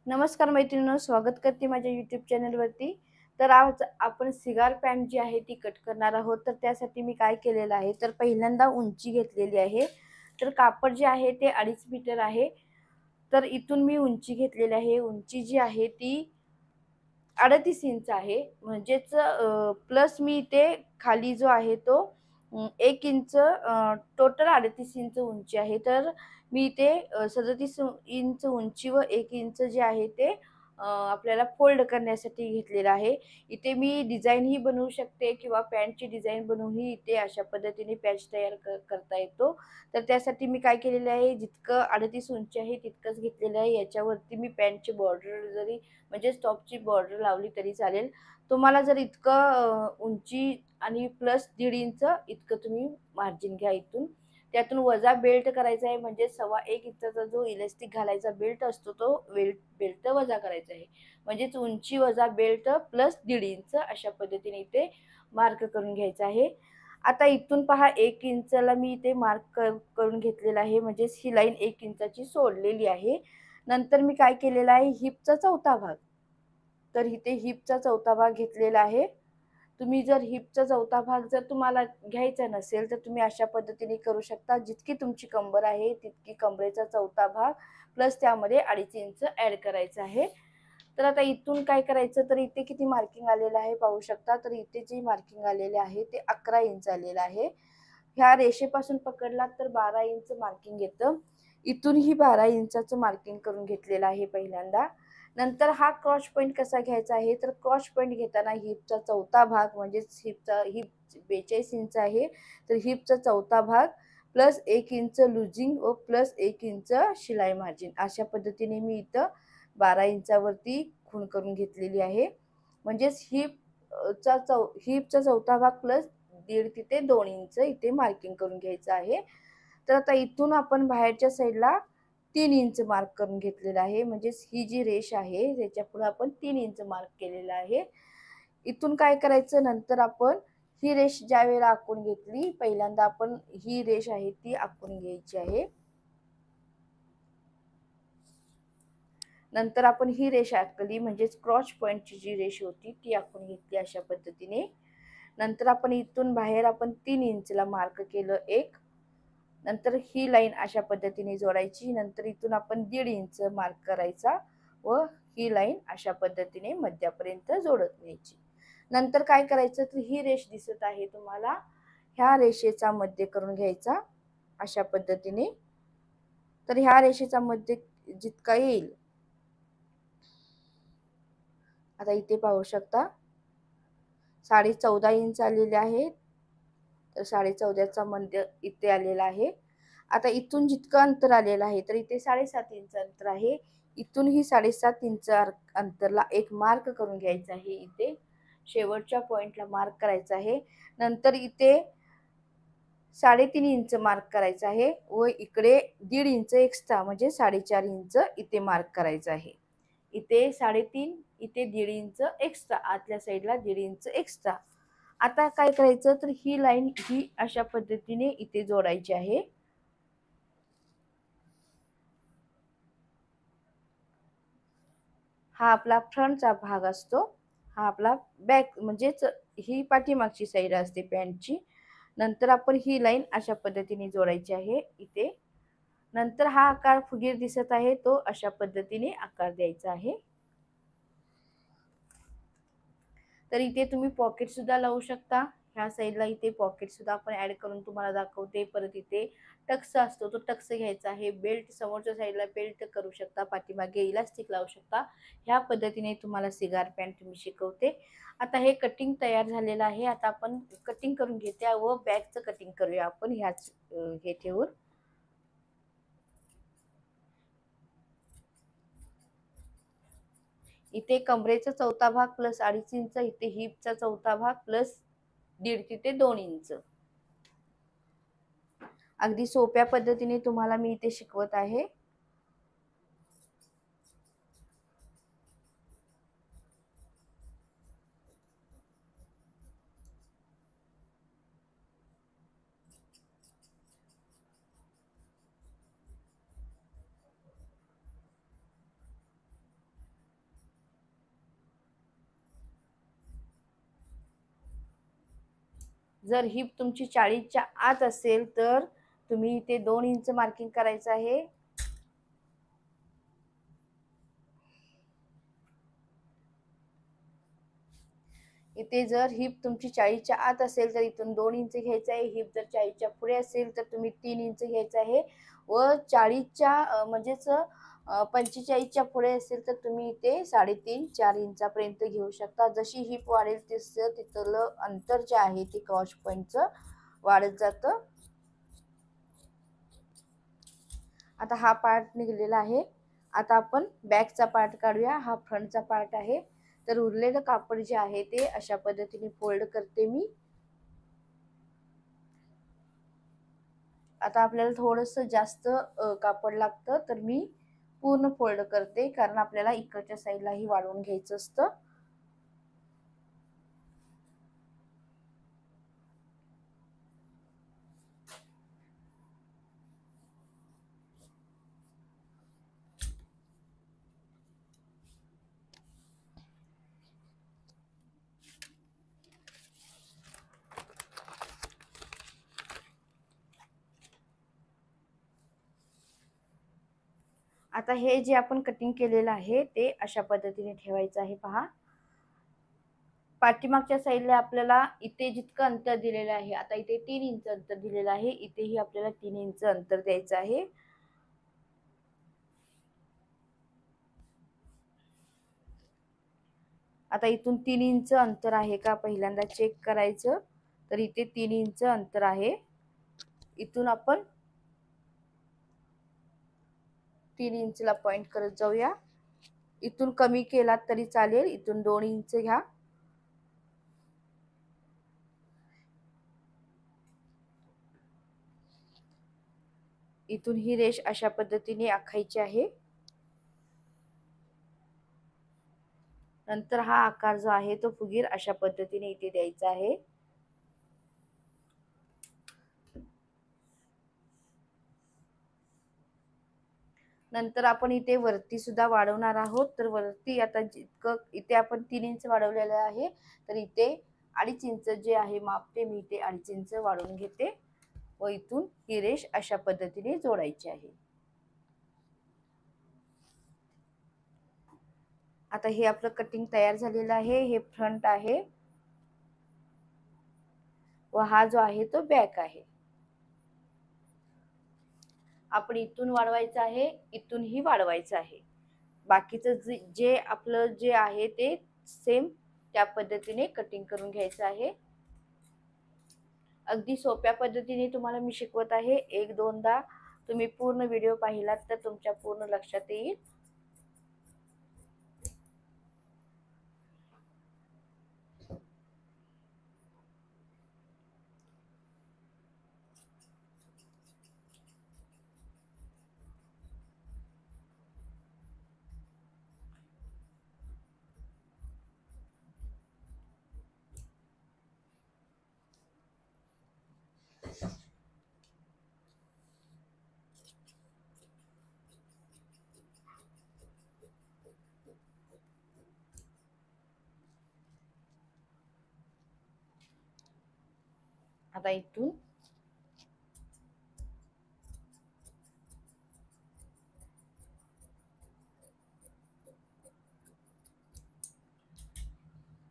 नमस्कार मैत्रिणींनो, स्वागत करते माझ्या यूट्यूब चॅनलवरती. तर आज आपण सिगार पॅन्ट जी आहे ती कट करणार आहोत. तर त्यासाठी मी काय केलेलं आहे, तर पहिल्यांदा उंची घेतलेली आहे. तर कापड जे आहे ते 2.5 मीटर आहे. तर इथून मी उंची घेतलेली आहे. उंची जी आहे ती 38 इंच आहे. म्हणजेच प्लस मी इथे खाली जो आहे तो 1 इंच, टोटल 38 इंच उंची आहे. तर मी इथे 37 इंच उंची व 1 इंच जे आहे ते आपल्याला फोल्ड करण्यासाठी घेतलेलं आहे. इथे मी डिझाईनही बनवू शकते किंवा पॅन्टची डिझाईन बनवूनही इथे अशा पद्धतीने पॅच तयार करता येतो. तर त्यासाठी मी काय केलेलं आहे, जितकं 38 उंची आहे तितकंच घेतलेलं आहे. याच्यावरती मी पॅन्टची बॉर्डर जरी म्हणजे टॉपची बॉर्डर लावली तरी चालेल. तुम्हाला जर इतकं उंची आणि प्लस 1.5 इंच इतकं तुम्ही मार्जिन घ्या इथून. त्यातून वजा बेल्ट करायचा आहे, म्हणजे 1.25 इंचाचा जो इलास्टिक घालायचा बेल्ट असतो तो बेल्ट वजा करायचा आहे. म्हणजेच उंची वजा बेल्ट प्लस 1.5 इंच अशा पद्धतीने इथे मार्क करून घ्यायचा आहे. आता इथून पहा 1 इंचला मी इथे मार्क करून घेतलेला आहे. म्हणजेच ही लाईन 1 इंचाची सोडलेली आहे. नंतर मी काय केलेलं आहे, हिपचा चौथा भाग. तर इथे हिपचा चौथा भाग घेतलेला आहे. तुम्ही जर हिपचा चौथा भाग जर तुम्हाला घ्यायचा नसेल, तर तुम्ही अशा पद्धतीने करू शकता. जितकी तुमची कंबर आहे, तितकी कमरेचा चौथा भाग प्लस त्यामध्ये 2.5 इंच ॲड करायचं आहे. तर आता इथून काय करायचं, तर इथे किती मार्किंग आलेलं आहे पाहू शकता. तर इथे जे मार्किंग आलेले आहे ते 11 इंच आलेलं आहे. ह्या रेषेपासून पकडलात तर 12 इंच मार्किंग येतं. इथूनही 12 इंचाचं मार्किंग करून घेतलेलं आहे पहिल्यांदा. नंतर हा क्रॉस पॉइंट कसा घ्यायचा आहे, तर क्रॉस पॉइंट घेताना हिपचा चौथा भाग म्हणजेच हिप 42 इंच आहे. तर हिपचा चौथा भाग प्लस 1 इंच लुजिंग व प्लस 1 इंच शिलाई मार्जिन अशा पद्धतीने मी इथं 12 इंचावरती खूण करून घेतलेली आहे. म्हणजेच हिपचा चौथा भाग प्लस 1.5 तिथे 2 इंच इथे मार्किंग करून घ्यायचं आहे. तर आता इथून आपण बाहेरच्या साईडला 3 इंच मार्क करून घेतलेला आहे. म्हणजेच ही जी रेष आहे त्याच्यापुढे आपण 3 इंच मार्क केलेला आहे. इथून काय करायचं, नंतर आपण ही रेष ज्यावेळेला आखून घेतली, पहिल्यांदा आपण ही रेष आहे ती आखून घ्यायची आहे. नंतर आपण ही रेष आखली, म्हणजेच क्रॉस पॉइंटची जी रेष होती ती आखून घेतली अशा पद्धतीने. नंतर आपण इथून बाहेर आपण 3 इंचला मार्क केलं एक. नंतर ही लाईन अशा पद्धतीने जोडायची. नंतर इथून आपण 1.5 इंच मार्क करायचा व ही लाईन अशा पद्धतीने मध्यापर्यंत जोडत न्यायची. नंतर काय करायचं, तर ही रेष दिसत आहे तुम्हाला, ह्या रेषेचा मध्य करून घ्यायचा अशा पद्धतीने. तर ह्या रेषेचा मध्य जितका येईल, आता इथे पाहू शकता 14.5 इंच आलेले आहेत. तर 14.5चा मध्य इथे आलेला आहे. आता इथून जितकं अंतर आलेलं आहे, तर इथे 7.5 इंच अंतर आहे. इथूनही 7.5 इंच अंतरला एक मार्क करून घ्यायचा आहे. इथे शेवटच्या पॉइंटला मार्क करायचा आहे. नंतर इथे 3.5 इंच मार्क करायचा आहे व इकडे 1.5 इंच एक्स्ट्रा म्हणजे 4.5 इंच इथे मार्क करायचं आहे. इथे 3.5, इथे 1.5 इंच एक्स्ट्रा, आतल्या साईडला 1.5 इंच एक्स्ट्रा. आता काय करायचं, तर ही लाईन ही अशा पद्धतीने इथे जोडायची आहे. हा आपला फ्रंटचा भाग असतो. हा आपला बॅक म्हणजेच ही पाठीमागची साईड असते पॅन्टची. नंतर आपण ही लाईन अशा पद्धतीने जोडायची आहे इथे. नंतर हा आकार फुगीर दिसत आहे तो अशा पद्धतीने आकार द्यायचा आहे. तर इथे तुम्ही पॉकेट सुद्धा लावू शकता. ह्या साईडला इथे पॉकेट सुद्धा आपण ऍड करून तुम्हाला दाखवते. परत इथे टक्स असतो तो टक्स घ्यायचा आहे. बेल्ट समोरच्या साईडला बेल्ट करू शकता, पाठीमागे इलास्टिक लावू शकता. ह्या पद्धतीने तुम्हाला सिगार पॅन्ट मी शिकवते. आता हे कटिंग तयार झालेलं आहे. आता आपण कटिंग करून घेऊया व बॅकचं कटिंग करूया आपण ह्याच हे ठेवून. इथे कमरेचा चौथा भाग प्लस 2.5 इंच, इथे हिपचा चौथा भाग प्लस 1.5 तिथे 2 इंच. अगदी सोप्या पद्धतीने तुम्हाला मी इथे शिकवत आहे. जर हिप तुमची 40च्या आत असेल तर तुम्ही इथे 2 इंच मार्किंग करायचं आहे. इथे जर हिप तुमची 40च्या आत असेल तर इथून 2 इंच घ्यायचं आहे. हिप जर 40च्या पुढे असेल तर तुम्ही 3 इंच घ्यायचं आहे व 40च्या म्हणजेच 45च्या पुढे असेल तर तुम्ही इथे 3.5-4 इंचापर्यंत घेऊ शकता. जशी हिप वाढेल तसं तिथलं अंतर जे आहे ते क्रॉस पॉईंटचं वाढत जातं. आता हा पार्ट निघलेला आहे. आता आपण बॅकचा पार्ट काढूया. हा फ्रंटचा पार्ट आहे. तर उरलेलं कापड जे आहे ते अशा पद्धतीने फोल्ड करते मी. आता आपल्याला थोडंसं जास्त कापड लागतं तर मी पूर्ण फोल्ड करते, कारण आपल्याला इकडच्या साईडलाही वाढवून घ्यायचं असतं. आता हे जे आपण कटिंग केलेलं आहे ते अशा पद्धतीने ठेवायचं आहे. पहा, पाठीमागच्या साईडला आपल्याला इथे जितकं अंतर दिलेलं आहे, आता इथे 3 इंच अंतर दिलेलं आहे, इथेही आपल्याला 3 इंच अंतर द्यायचं आहे. आता इथून 3 इंच अंतर आहे का पहिल्यांदा चेक करायचं. तर इथे 3 इंच अंतर आहे. इथून आपण 3 इंचला पॉइंट करत जाऊया. इथून कमी केलात तरी चालेल. इथून 2 इंच घ्या. इथून ही रेष अशा पद्धतीने आखायची आहे. नंतर हा आकार जो आहे तो फुगीर अशा पद्धतीने इथे द्यायचा आहे. नंतर आपण इथे वरती सुद्धा वाढवणार आहोत. तर वरती आता जितकं इथे आपण 3 इंच वाढवलेलं आहे, तर इथे 2.5 इंच जे आहे माप ते मी इथे 2.5 इंच वाढवून घेते व इथून ही रेष अशा पद्धतीने जोडायची आहे. आता हे आपलं कटिंग तयार झालेलं आहे. हे फ्रंट आहे व हा जो आहे तो बॅक आहे. आपण इथून वाढवायचं आहे, इथूनही वाढवायचं आहे. बाकीचं जे आपलं जे आहे ते सेम त्या पद्धतीने कटिंग करून घ्यायचं आहे. अगदी सोप्या पद्धतीने तुम्हाला मी शिकवत आहे. 1-2दा तुम्ही पूर्ण व्हिडिओ पाहिलात तर तुमच्या पूर्ण लक्षात येईल. आता इथून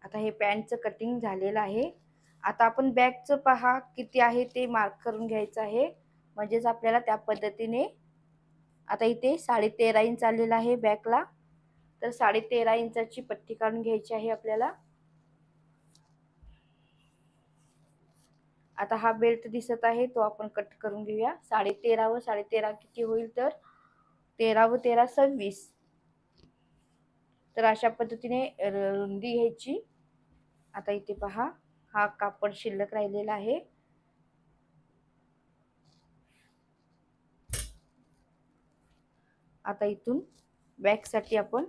आता हे पॅन्टचं कटिंग झालेलं आहे. आता आपण बॅकचं पहा किती आहे ते मार्क करून घ्यायचं आहे, म्हणजेच आपल्याला त्या पद्धतीने. आता इथे 13.5 इंच आलेला आहे बॅकला, तर 13.5 इंचाची पट्टी काढून घ्यायची आहे आपल्याला. आता हा बेल्ट दिसत आहे तो आपण कट करून घेऊया. 13.5 व 13.5 किती होईल तर 13 व 13 26. तर अशा पद्धतीने रुंदी घ्यायची. आता इथे पहा हा कापड शिल्लक राहिलेला आहे. आता इथून बॅक साठी आपण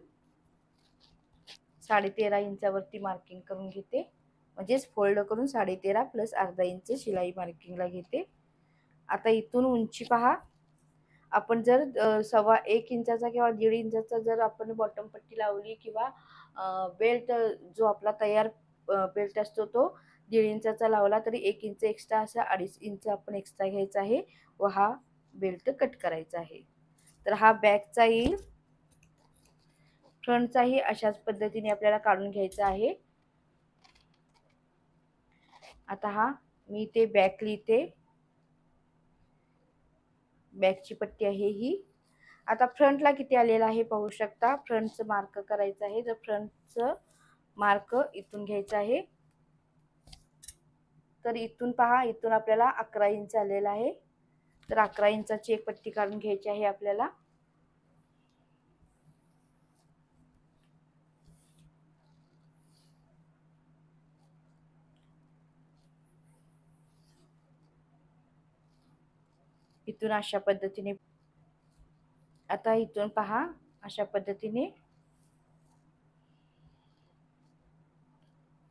13.5 इंचावरती मार्किंग करून घेते, म्हणजेच फोल्ड करून 13.5 प्लस अर्धा इंच शिलाई मार्किंगला घेते. आता इथून उंची पहा, आपण जर 1.25 इंचाचा किंवा 1.5 इंचाचा जर आपण बॉटम पट्टी लावली किंवा बेल्ट जो आपला तयार बेल्ट असतो तो 1.5 इंचाचा लावला तरी 1 इंच एक्स्ट्रा, असा 2.5 इंच आपण एक्स्ट्रा घ्यायचा आहे व हा बेल्ट कट करायचा आहे. तर हा बॅकचा येईल. फ्रंटचाही अशाच पद्धतीने आपल्याला काढून घ्यायचा आहे. आता हा मी ते बॅक लिहिते. बॅकची पट्टी आहे ही. आता फ्रंटला किती आलेला आहे पाहू शकता. फ्रंटचं मार्क करायचं आहे. तर फ्रंटचं मार्क इथून घ्यायचं आहे. तर इथून पहा, इथून आपल्याला 11 इंच आलेला आहे. तर 11 इंचाची एक पट्टी काढून घ्यायची आहे आपल्याला. इथून अशा पद्धतीने, आता इथून पहा अशा पद्धतीने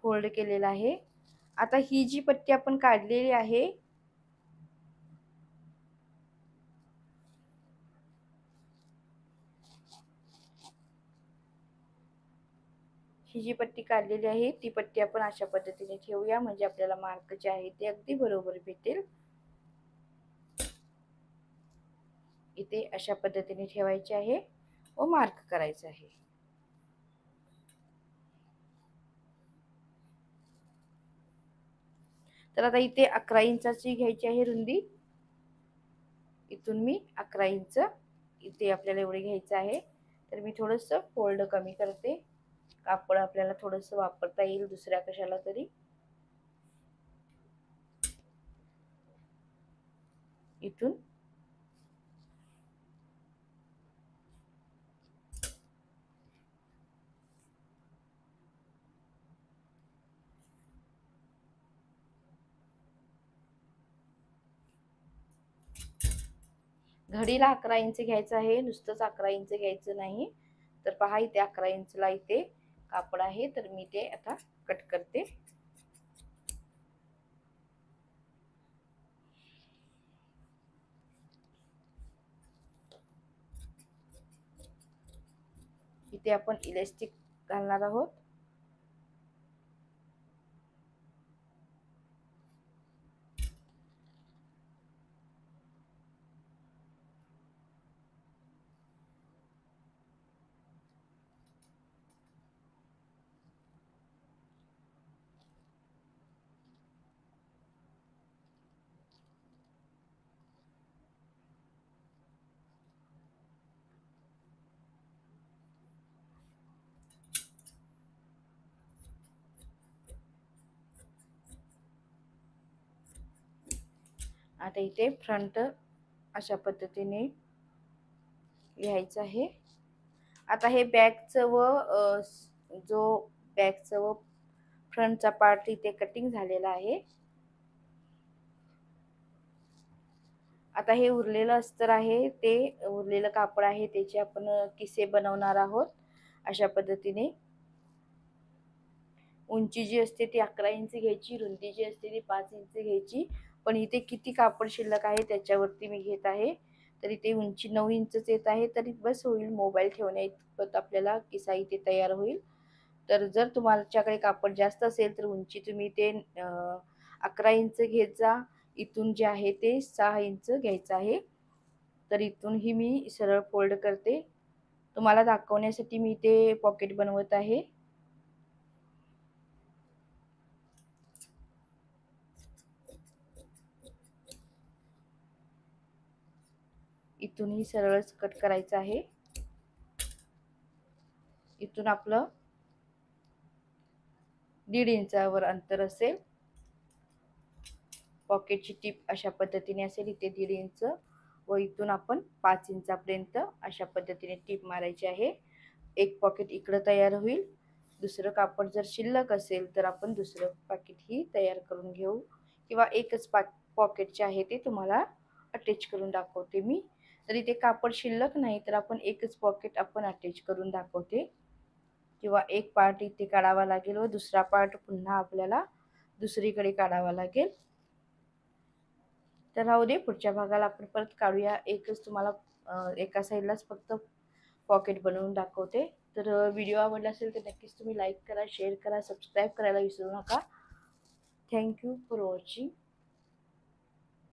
फोल्ड केलेला आहे. आता ही जी पट्टी आपण काढलेली आहे ही जी पट्टी काढलेली आहे ती पट्टी आपण अशा पद्धतीने ठेवूया, म्हणजे आपल्याला मार्क जे आहे ते अगदी बरोबर भेटेल. इथे अशा पद्धतीने ठेवायचे आहे व मार्क करायचं आहे. तर आता इथे 11 इंचाची घ्यायची आहे रुंदी. इथून मी 11 इंच इथे आपल्याला एवढे घ्यायचं आहे. तर मी थोडंसं फोल्ड कमी करते. कापड आपल्याला थोडंसं वापरता येईल दुसऱ्या कशाला तरी. इथून घडीला 11 इंच घ्यायचं आहे, नुसतंच 11 इंच घ्यायचं नाही. तर पहा इथे 11 इंचला इथे कापड आहे. तर मी ते आता कट करते. इथे आपण इलास्टिक घालणार आहोत. आता इथे फ्रंट अशा पद्धतीने लिहायचं आहे. आता हे बॅकचं व जो बॅकचं व फ्रंटचा पार्ट इथे कटिंग झालेला आहे. आता हे उरलेलं अस्तर आहे, ते उरलेलं कापड आहे, त्याचे आपण किसे बनवणार आहोत. अशा पद्धतीने उंची जी असते ती 11 इंच घ्यायची, रुंदी जी असते ती 5 इंच घ्यायची. पण इथे किती कापड शिल्लक आहे त्याच्यावरती मी घेत आहे. तर इथे उंची 9 इंचच येत आहे, तरी बस होईल. मोबाईल ठेवण्या इतपत आपल्याला किसा इथे तयार होईल. तर जर तुमच्याकडे कापड जास्त असेल तर उंची तुम्ही ते 11 इंच घेत जा. इथून जे आहे ते 6 इंच घ्यायचं आहे. तर इथून ही मी सरळ फोल्ड करते. तुम्हाला दाखवण्यासाठी मी ते पॉकेट बनवत आहे. इथूनही सरळच कट करायचं आहे. इथून आपलं 1.5 इंचावर अंतर असेल. पॉकेटची टीप अशा पद्धतीने असेल, इथे 1.5 इंच व इथून आपण 5 इंचापर्यंत अशा पद्धतीने टीप मारायची आहे. एक पॉकेट इकडं तयार होईल. दुसरं कापड जर शिल्लक असेल तर आपण दुसरं पॉकेट ही तयार करून घेऊ, किंवा एकच पॉकेट जे आहे ते तुम्हाला अटॅच करून दाखवते मी. तर इथे कापड शिल्लक नाही तर आपण एकच पॉकेट आपण अटॅच करून दाखवते, किंवा एक पार्ट इथे काढावा लागेल व दुसरा पार्ट पुन्हा आपल्याला दुसरीकडे काढावा लागेल. तर राहू दे, पुढच्या भागाला आपण परत काढूया. एकच तुम्हाला एका साईडलाच फक्त पॉकेट बनवून दाखवते. तर व्हिडिओ आवडला असेल तर नक्कीच तुम्ही लाईक करा, शेअर करा, सबस्क्राईब करायला विसरू नका. Thank you for watching.